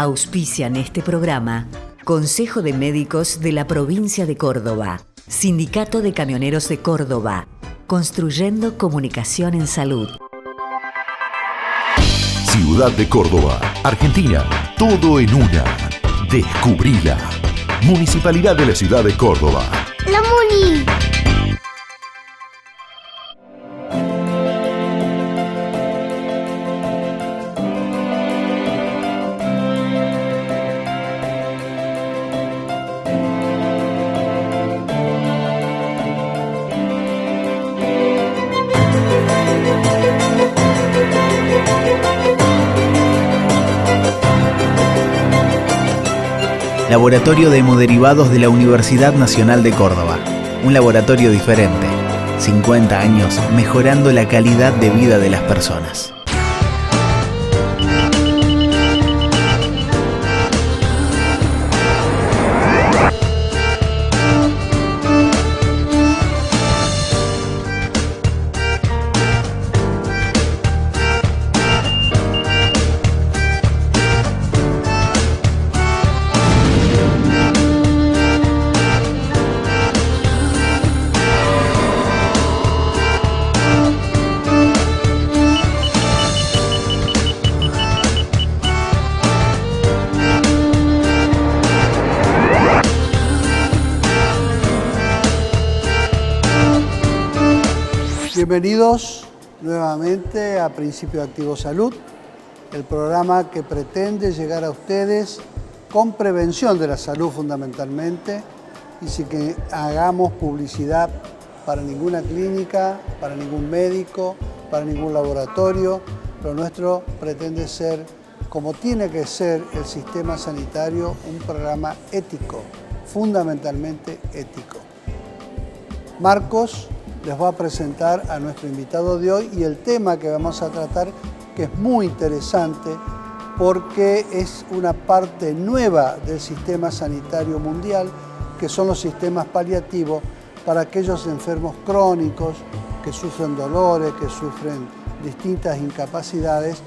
Auspician este programa Consejo de Médicos de la Provincia de Córdoba, Sindicato de Camioneros de Córdoba, Construyendo Comunicación en Salud. Ciudad de Córdoba, Argentina, todo en una. Descubrila. Municipalidad de la Ciudad de Córdoba. ¡La Muni! Laboratorio de Hemoderivados de la Universidad Nacional de Córdoba. Un laboratorio diferente. 50 años mejorando la calidad de vida de las personas. Bienvenidos nuevamente a Principio Activo Salud, el programa que pretende llegar a ustedes con prevención de la salud fundamentalmente y sin que hagamos publicidad para ninguna clínica, para ningún médico, para ningún laboratorio. Lo nuestro pretende ser, como tiene que ser el sistema sanitario, un programa ético, fundamentalmente ético. Marcos les voy a presentar a nuestro invitado de hoy y el tema que vamos a tratar, que es muy interesante porque es una parte nueva del sistema sanitario mundial, que son los sistemas paliativos para aquellos enfermos crónicos que sufren dolores, que sufren distintas incapacidades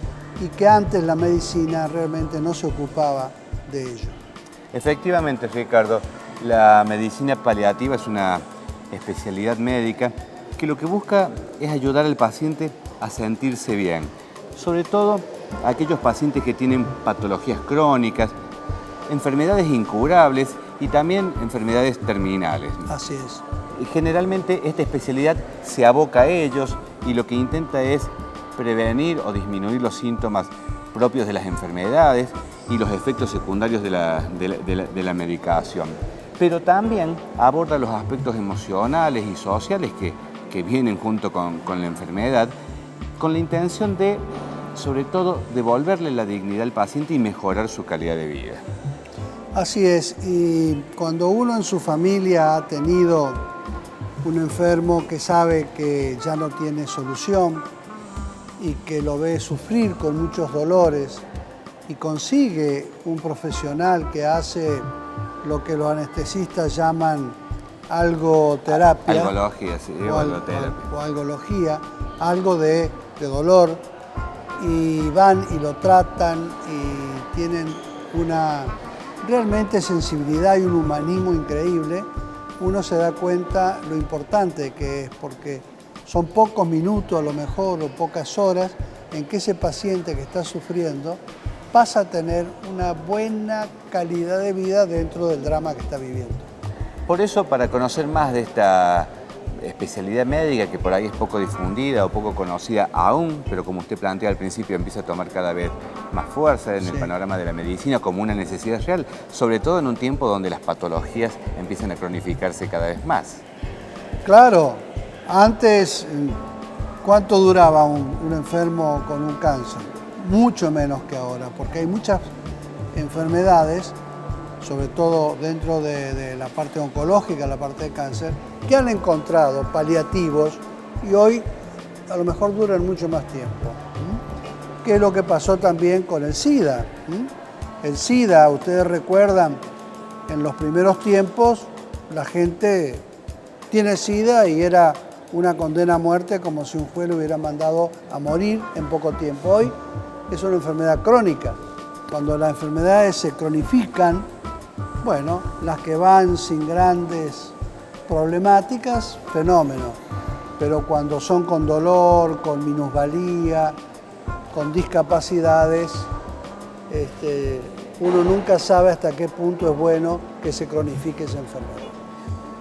y que antes la medicina realmente no se ocupaba de ello. Efectivamente, Ricardo, la medicina paliativa es una especialidad médica que lo que busca es ayudar al paciente a sentirse bien, sobre todo a aquellos pacientes que tienen patologías crónicas, enfermedades incurables y también enfermedades terminales. Así es. Y generalmente esta especialidad se aboca a ellos y lo que intenta es prevenir o disminuir los síntomas propios de las enfermedades y los efectos secundarios de la medicación. Pero también aborda los aspectos emocionales y sociales que vienen junto con la enfermedad, con la intención de, sobre todo, devolverle la dignidad al paciente y mejorar su calidad de vida. Así es, y cuando uno en su familia ha tenido un enfermo que sabe que ya no tiene solución y que lo ve sufrir con muchos dolores y consigue un profesional que hace lo que los anestesistas llaman algoterapia. Algología, sí, o algología, algo de dolor, y van y lo tratan y tienen una realmente sensibilidad y un humanismo increíble. Uno se da cuenta lo importante que es, porque son pocos minutos a lo mejor o pocas horas en que ese paciente que está sufriendo pasa a tener una buena calidad de vida dentro del drama que está viviendo. Por eso, para conocer más de esta especialidad médica, que por ahí es poco difundida o poco conocida aún, pero como usted plantea al principio, empieza a tomar cada vez más fuerza en el panorama de la medicina como una necesidad real, sobre todo en un tiempo donde las patologías empiezan a cronificarse cada vez más. Claro, antes, ¿cuánto duraba un enfermo con un cáncer? Mucho menos que ahora, porque hay muchas enfermedades, sobre todo dentro de la parte oncológica, la parte de cáncer, que han encontrado paliativos y hoy a lo mejor duran mucho más tiempo. ¿Qué es lo que pasó también con el SIDA? El SIDA, ustedes recuerdan, en los primeros tiempos la gente tiene SIDA y era una condena a muerte como si un juez lo hubiera mandado a morir en poco tiempo. Hoy es una enfermedad crónica Cuando las enfermedades se cronifican, bueno, las que van sin grandes problemáticas, fenómeno. Pero cuando son con dolor, con minusvalía, con discapacidades, uno nunca sabe hasta qué punto es bueno que se cronifique esa enfermedad.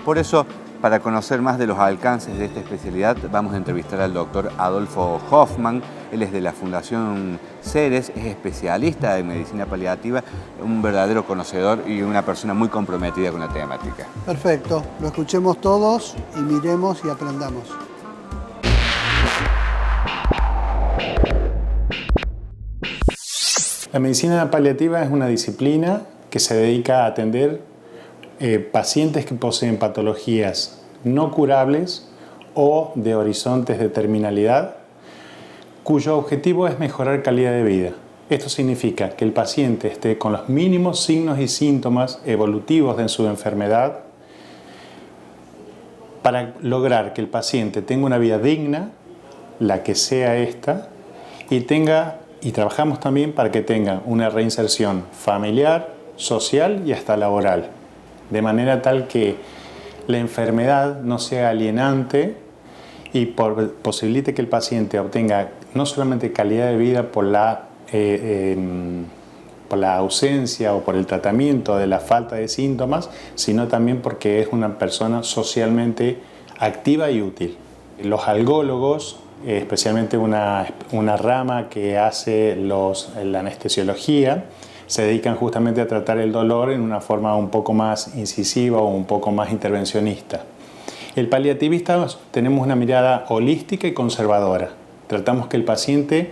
Por eso, para conocer más de los alcances de esta especialidad, vamos a entrevistar al doctor Adolfo Hoffman. Él es de la Fundación Ceres, es especialista en medicina paliativa, un verdadero conocedor y una persona muy comprometida con la temática. Perfecto, lo escuchemos todos y miremos y aprendamos. La medicina paliativa es una disciplina que se dedica a atender pacientes que poseen patologías no curables o de horizontes de terminalidad, cuyo objetivo es mejorar calidad de vida. Esto significa que el paciente esté con los mínimos signos y síntomas evolutivos de su enfermedad para lograr que el paciente tenga una vida digna, la que sea esta, y trabajamos también para que tenga una reinserción familiar, social y hasta laboral, de manera tal que la enfermedad no sea alienante y posibilite que el paciente obtenga no solamente calidad de vida por la ausencia o por el tratamiento de la falta de síntomas, sino también porque es una persona socialmente activa y útil. Los algólogos, especialmente una rama que hace la anestesiología, se dedican justamente a tratar el dolor en una forma un poco más incisiva o un poco más intervencionista. El paliativista tenemos una mirada holística y conservadora. Tratamos que el paciente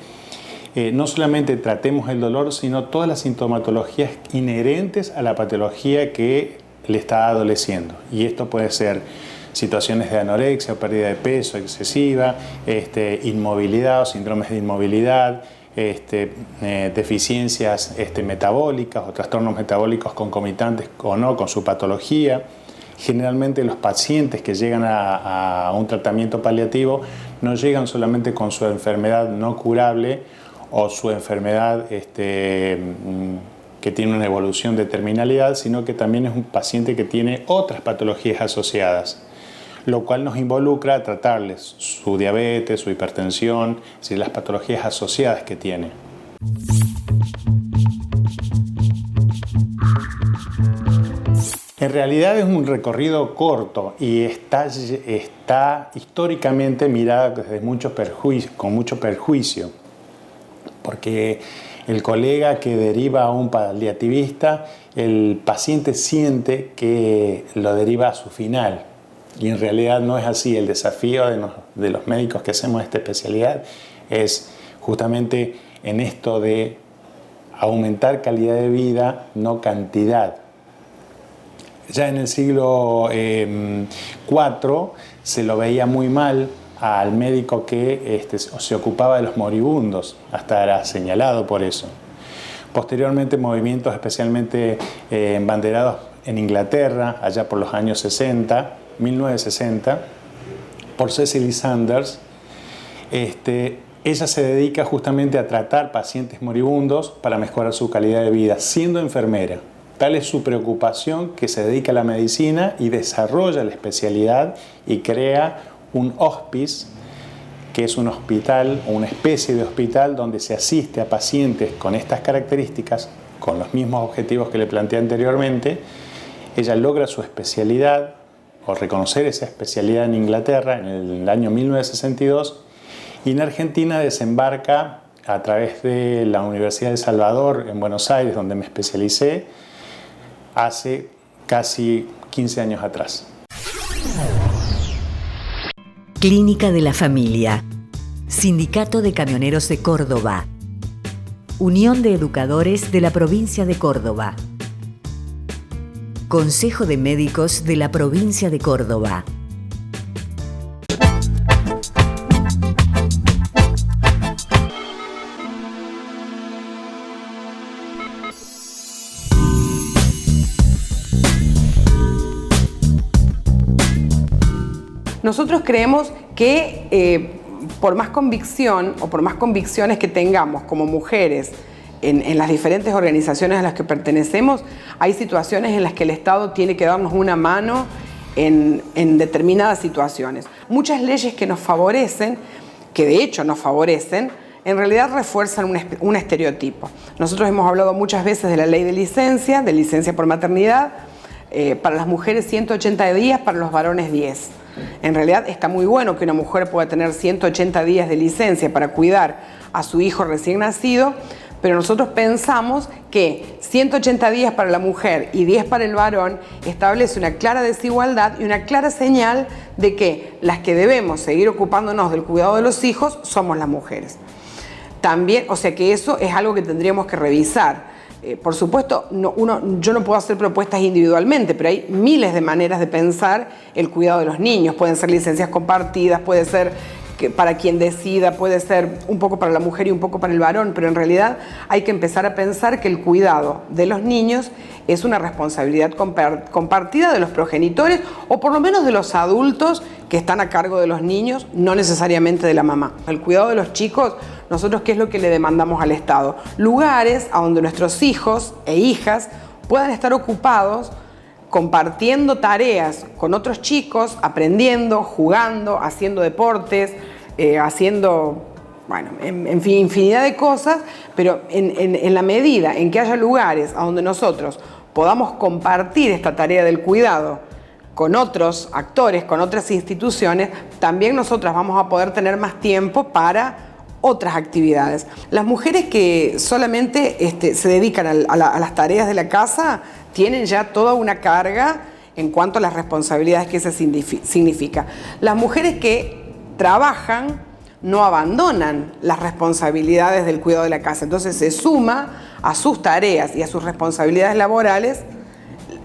no solamente tratemos el dolor, sino todas las sintomatologías inherentes a la patología que le está adoleciendo. Y esto puede ser situaciones de anorexia o pérdida de peso excesiva, inmovilidad o síndromes de inmovilidad, deficiencias metabólicas o trastornos metabólicos concomitantes o no con su patología. Generalmente los pacientes que llegan a un tratamiento paliativo no llegan solamente con su enfermedad no curable o su enfermedad que tiene una evolución de terminalidad, sino que también es un paciente que tiene otras patologías asociadas, lo cual nos involucra a tratarles su diabetes, su hipertensión, es decir, las patologías asociadas que tiene. En realidad es un recorrido corto y está históricamente mirado desde con mucho perjuicio, porque el colega que deriva a un paliativista, el paciente siente que lo deriva a su final. Y en realidad no es así. El desafío de los médicos que hacemos esta especialidad es justamente en esto de aumentar calidad de vida, no cantidad. Ya en el siglo IV se lo veía muy mal al médico que se ocupaba de los moribundos, hasta era señalado por eso. Posteriormente, movimientos especialmente embanderados en Inglaterra, allá por los años 1960, por Cecily Saunders. Ella se dedica justamente a tratar pacientes moribundos para mejorar su calidad de vida, siendo enfermera. Tal es su preocupación que se dedica a la medicina y desarrolla la especialidad y crea un hospice, que es un hospital o una especie de hospital donde se asiste a pacientes con estas características, con los mismos objetivos que le planteé anteriormente. Ella logra su especialidad o reconocer esa especialidad en Inglaterra en el año 1962 y en Argentina desembarca a través de la Universidad de Salvador en Buenos Aires, donde me especialicé hace casi 15 años atrás. Clínica de la Familia, Sindicato de Camioneros de Córdoba, Unión de Educadores de la Provincia de Córdoba, Consejo de Médicos de la Provincia de Córdoba. Nosotros creemos que por más convicción o por más convicciones que tengamos como mujeres en las diferentes organizaciones a las que pertenecemos, hay situaciones en las que el Estado tiene que darnos una mano en determinadas situaciones. Muchas leyes que nos favorecen, que de hecho nos favorecen, en realidad refuerzan un estereotipo. Nosotros hemos hablado muchas veces de la ley de licencia por maternidad, para las mujeres 180 días, para los varones 10. En realidad está muy bueno que una mujer pueda tener 180 días de licencia para cuidar a su hijo recién nacido, pero nosotros pensamos que 180 días para la mujer y 10 para el varón establece una clara desigualdad y una clara señal de que las que debemos seguir ocupándonos del cuidado de los hijos somos las mujeres. También, o sea que eso es algo que tendríamos que revisar. Por supuesto, yo no puedo hacer propuestas individualmente, pero hay miles de maneras de pensar el cuidado de los niños. Pueden ser licencias compartidas, puede ser para quien decida, puede ser un poco para la mujer y un poco para el varón, pero en realidad hay que empezar a pensar que el cuidado de los niños es una responsabilidad compartida de los progenitores o por lo menos de los adultos que están a cargo de los niños, no necesariamente de la mamá. El cuidado de los chicos, nosotros, ¿qué es lo que le demandamos al Estado? Lugares a donde nuestros hijos e hijas puedan estar ocupados compartiendo tareas con otros chicos, aprendiendo, jugando, haciendo deportes, haciendo, bueno, en fin, infinidad de cosas, pero en la medida en que haya lugares a donde nosotros podamos compartir esta tarea del cuidado con otros actores, con otras instituciones, también nosotras vamos a poder tener más tiempo para otras actividades. Las mujeres que solamente se dedican a las tareas de la casa tienen ya toda una carga en cuanto a las responsabilidades que eso significa. Las mujeres que trabajan no abandonan las responsabilidades del cuidado de la casa, entonces se suma a sus tareas y a sus responsabilidades laborales,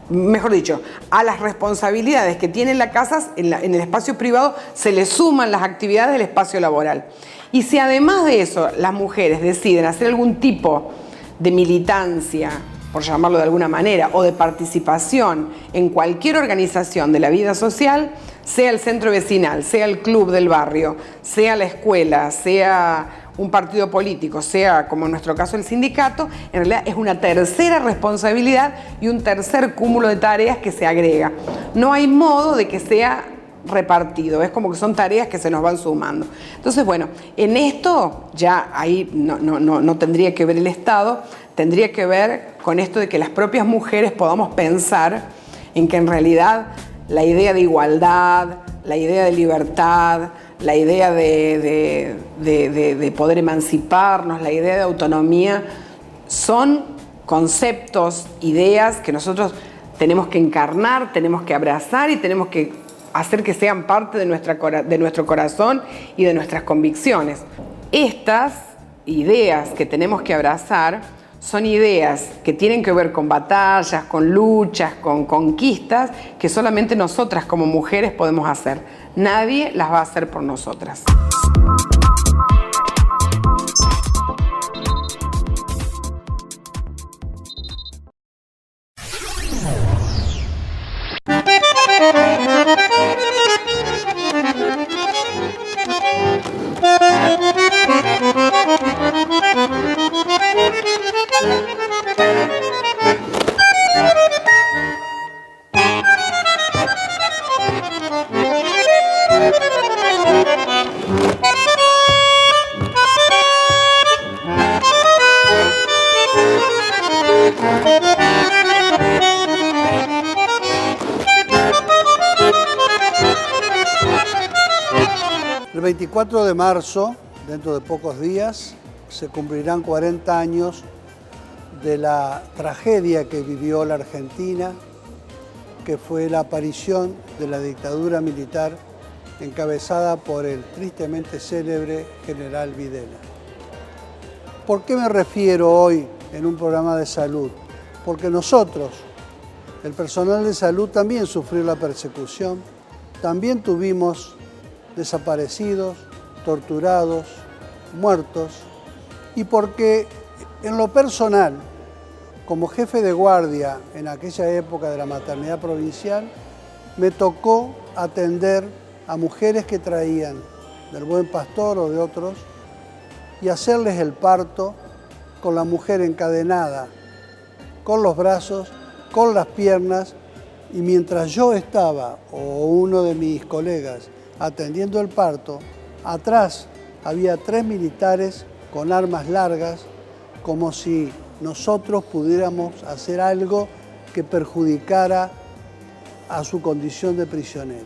mejor dicho, a las responsabilidades que tiene la casa en el espacio privado se le suman las actividades del espacio laboral. Y si además de eso las mujeres deciden hacer algún tipo de militancia, por llamarlo de alguna manera, o de participación en cualquier organización de la vida social, sea el centro vecinal, sea el club del barrio, sea la escuela, sea un partido político, sea como en nuestro caso el sindicato, en realidad es una tercera responsabilidad y un tercer cúmulo de tareas que se agrega. No hay modo de que sea repartido, es como que son tareas que se nos van sumando. Entonces, bueno, en esto ya ahí no tendría que ver el Estado, tendría que ver con esto de que las propias mujeres podamos pensar en que en realidad la idea de igualdad, la idea de libertad, la idea de poder emanciparnos, la idea de autonomía, son conceptos, ideas que nosotros tenemos que encarnar, tenemos que abrazar y tenemos que hacer que sean parte de nuestro corazón y de nuestras convicciones. Estas ideas que tenemos que abrazar son ideas que tienen que ver con batallas, con luchas, con conquistas, que solamente nosotras como mujeres podemos hacer. Nadie las va a hacer por nosotras. El 24 de marzo, dentro de pocos días, se cumplirán 40 años de la tragedia que vivió la Argentina, que fue la aparición de la dictadura militar encabezada por el tristemente célebre general Videla. ¿Por qué me refiero hoy en un programa de salud? Porque nosotros, el personal de salud, también sufrió la persecución, también tuvimos desaparecidos, torturados, muertos, y porque en lo personal, como jefe de guardia en aquella época de la maternidad provincial, me tocó atender a mujeres que traían del Buen Pastor o de otros y hacerles el parto con la mujer encadenada, con los brazos, con las piernas, y mientras yo estaba, o uno de mis colegas, atendiendo el parto, atrás había 3 militares con armas largas, como si nosotros pudiéramos hacer algo que perjudicara a su condición de prisionera.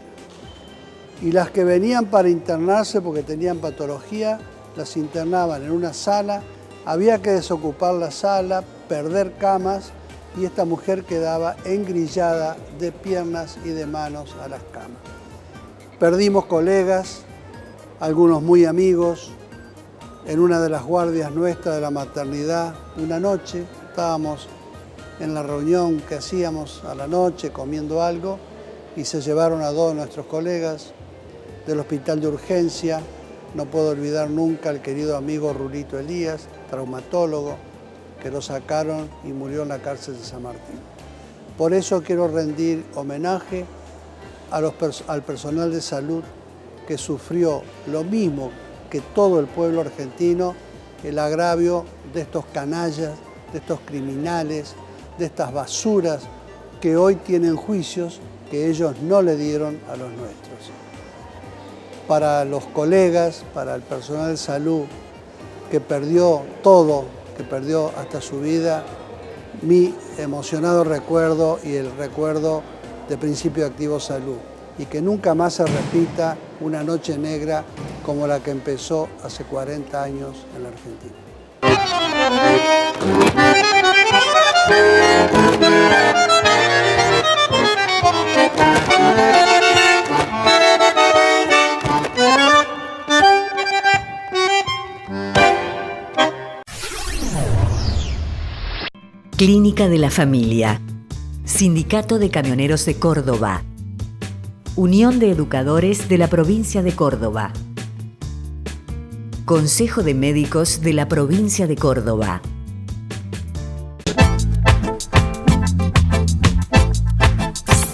Y las que venían para internarse porque tenían patología, las internaban en una sala, había que desocupar la sala, perder camas, y esta mujer quedaba engrillada de piernas y de manos a las camas. Perdimos colegas, algunos muy amigos. En una de las guardias nuestras de la maternidad, una noche, estábamos en la reunión que hacíamos a la noche comiendo algo y se llevaron a 2 de nuestros colegas del hospital de urgencia. No puedo olvidar nunca al querido amigo Rulito Elías, traumatólogo, que lo sacaron y murió en la cárcel de San Martín. Por eso quiero rendir homenaje al personal de salud que sufrió lo mismo que todo el pueblo argentino, el agravio de estos canallas, de estos criminales, de estas basuras que hoy tienen juicios que ellos no le dieron a los nuestros. Para los colegas, para el personal de salud que perdió todo, que perdió hasta su vida, mi emocionado recuerdo y el recuerdo de Principio Activo Salud, y que nunca más se repita una noche negra como la que empezó hace 40 años en la Argentina. Clínica de la Familia, Sindicato de Camioneros de Córdoba, Unión de Educadores de la Provincia de Córdoba, Consejo de Médicos de la Provincia de Córdoba.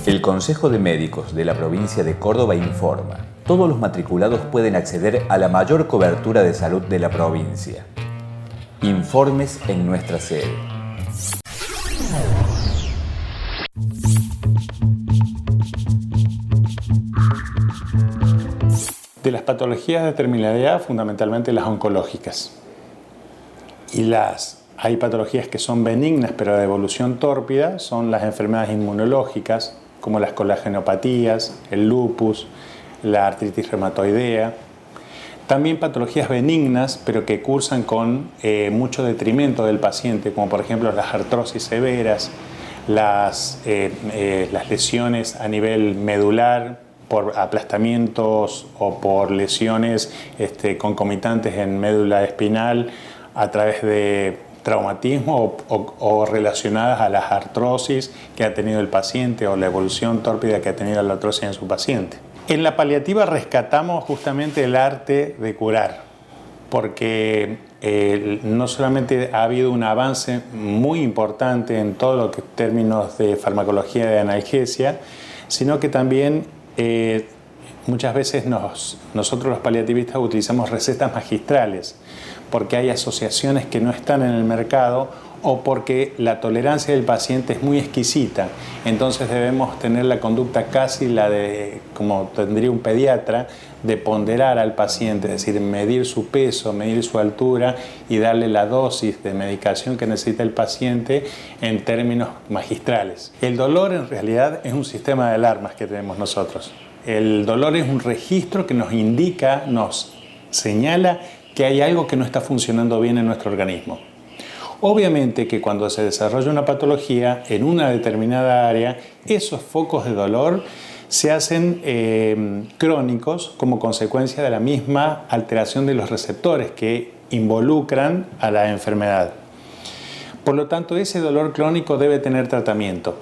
El Consejo de Médicos de la Provincia de Córdoba informa: todos los matriculados pueden acceder a la mayor cobertura de salud de la provincia. Informes en nuestra sede. De las patologías de terminalidad, fundamentalmente las oncológicas. Hay patologías que son benignas pero de evolución tórpida, son las enfermedades inmunológicas, como las colagenopatías, el lupus, la artritis reumatoidea. También patologías benignas, pero que cursan con mucho detrimento del paciente, como por ejemplo las artrosis severas, las lesiones a nivel medular, por aplastamientos o por lesiones concomitantes en médula espinal a través de traumatismo o relacionadas a las artrosis que ha tenido el paciente o la evolución tórpida que ha tenido la artrosis en su paciente. En la paliativa rescatamos justamente el arte de curar, porque no solamente ha habido un avance muy importante en todo lo que es términos de farmacología de analgesia, sino que también muchas veces nosotros los paliativistas utilizamos recetas magistrales porque hay asociaciones que no están en el mercado o porque la tolerancia del paciente es muy exquisita. Entonces debemos tener la conducta casi la de, como tendría un pediatra, de ponderar al paciente, es decir, medir su peso, medir su altura y darle la dosis de medicación que necesita el paciente en términos magistrales. El dolor en realidad es un sistema de alarmas que tenemos nosotros. El dolor es un registro que nos indica, nos señala que hay algo que no está funcionando bien en nuestro organismo. Obviamente que cuando se desarrolla una patología en una determinada área, esos focos de dolor se hacen crónicos como consecuencia de la misma alteración de los receptores que involucran a la enfermedad. Por lo tanto, ese dolor crónico debe tener tratamiento,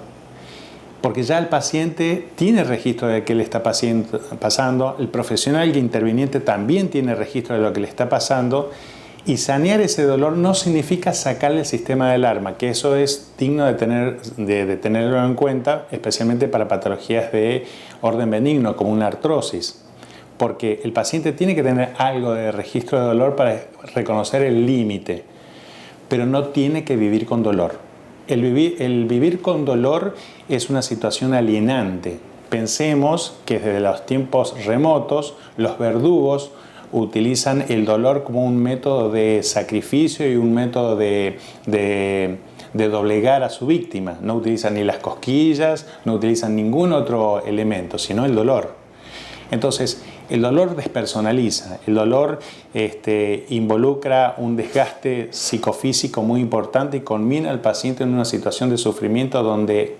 porque ya el paciente tiene registro de qué le está pasando, el profesional interviniente también tiene registro de lo que le está pasando, y sanear ese dolor no significa sacarle el sistema de alarma, que eso es digno de tenerlo en cuenta, especialmente para patologías de orden benigno, como una artrosis, porque el paciente tiene que tener algo de registro de dolor para reconocer el límite. pero no tiene que vivir con dolor. El vivir con dolor es una situación alienante. Pensemos que desde los tiempos remotos los verdugos utilizan el dolor como un método de sacrificio y un método de doblegar a su víctima. No utilizan ni las cosquillas, no utilizan ningún otro elemento, sino el dolor. Entonces, el dolor despersonaliza, el dolor involucra un desgaste psicofísico muy importante y conmina al paciente en una situación de sufrimiento donde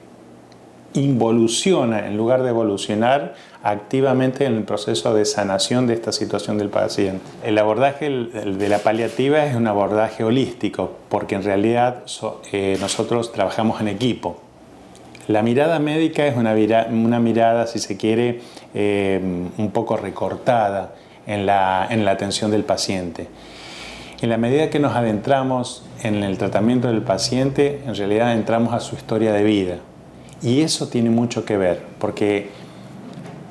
involuciona en lugar de evolucionar activamente en el proceso de sanación de esta situación del paciente. El abordaje de la paliativa es un abordaje holístico porque en realidad nosotros trabajamos en equipo. La mirada médica es una mirada, si se quiere, un poco recortada en la atención del paciente. En la medida que nos adentramos en el tratamiento del paciente, en realidad entramos a su historia de vida. Y eso tiene mucho que ver, porque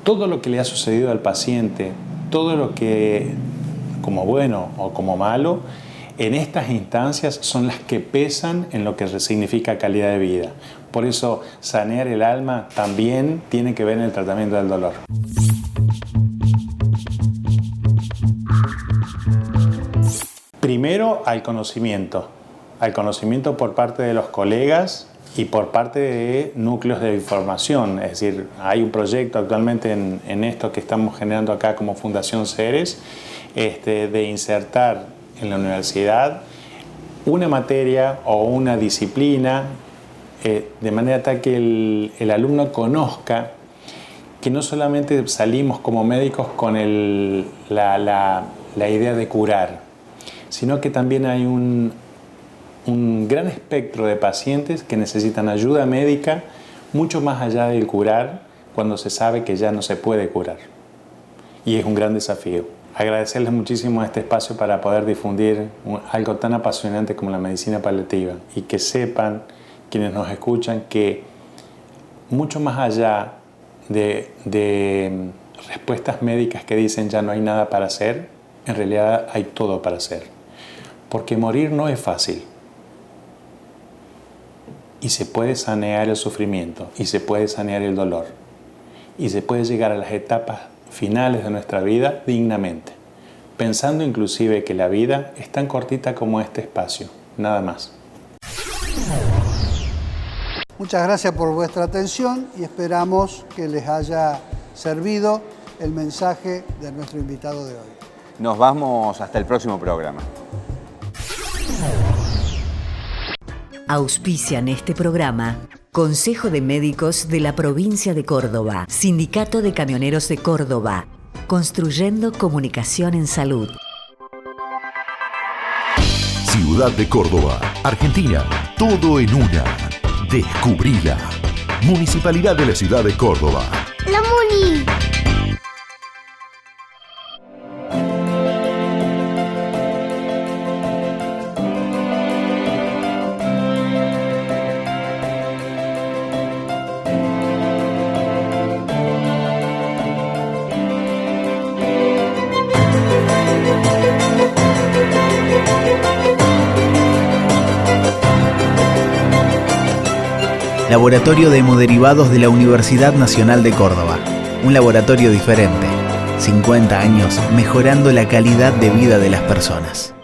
todo lo que le ha sucedido al paciente, todo lo que, como bueno o como malo, en estas instancias son las que pesan en lo que significa calidad de vida. Por eso, sanear el alma también tiene que ver en el tratamiento del dolor. Primero, al conocimiento por parte de los colegas y por parte de núcleos de información. Es decir, hay un proyecto actualmente en esto que estamos generando acá como Fundación Ceres, de insertar en la universidad una materia o una disciplina de manera tal que el alumno conozca que no solamente salimos como médicos con la idea de curar, sino que también hay un gran espectro de pacientes que necesitan ayuda médica mucho más allá del curar cuando se sabe que ya no se puede curar. Y es un gran desafío. Agradecerles muchísimo este espacio para poder difundir algo tan apasionante como la medicina paliativa y que sepan quienes nos escuchan que mucho más allá de respuestas médicas que dicen ya no hay nada para hacer, en realidad hay todo para hacer. Porque morir no es fácil. Y se puede sanear el sufrimiento, y se puede sanear el dolor, y se puede llegar a las etapas finales de nuestra vida dignamente, pensando inclusive que la vida es tan cortita como este espacio, nada más. Muchas gracias por vuestra atención y esperamos que les haya servido el mensaje de nuestro invitado de hoy. Nos vamos hasta el próximo programa. Auspician este programa Consejo de Médicos de la Provincia de Córdoba, Sindicato de Camioneros de Córdoba, Construyendo Comunicación en Salud. Ciudad de Córdoba, Argentina, todo en una. Descubrila. Municipalidad de la Ciudad de Córdoba. ¡La Muni! Laboratorio de Hemoderivados de la Universidad Nacional de Córdoba. Un laboratorio diferente. 50 años mejorando la calidad de vida de las personas.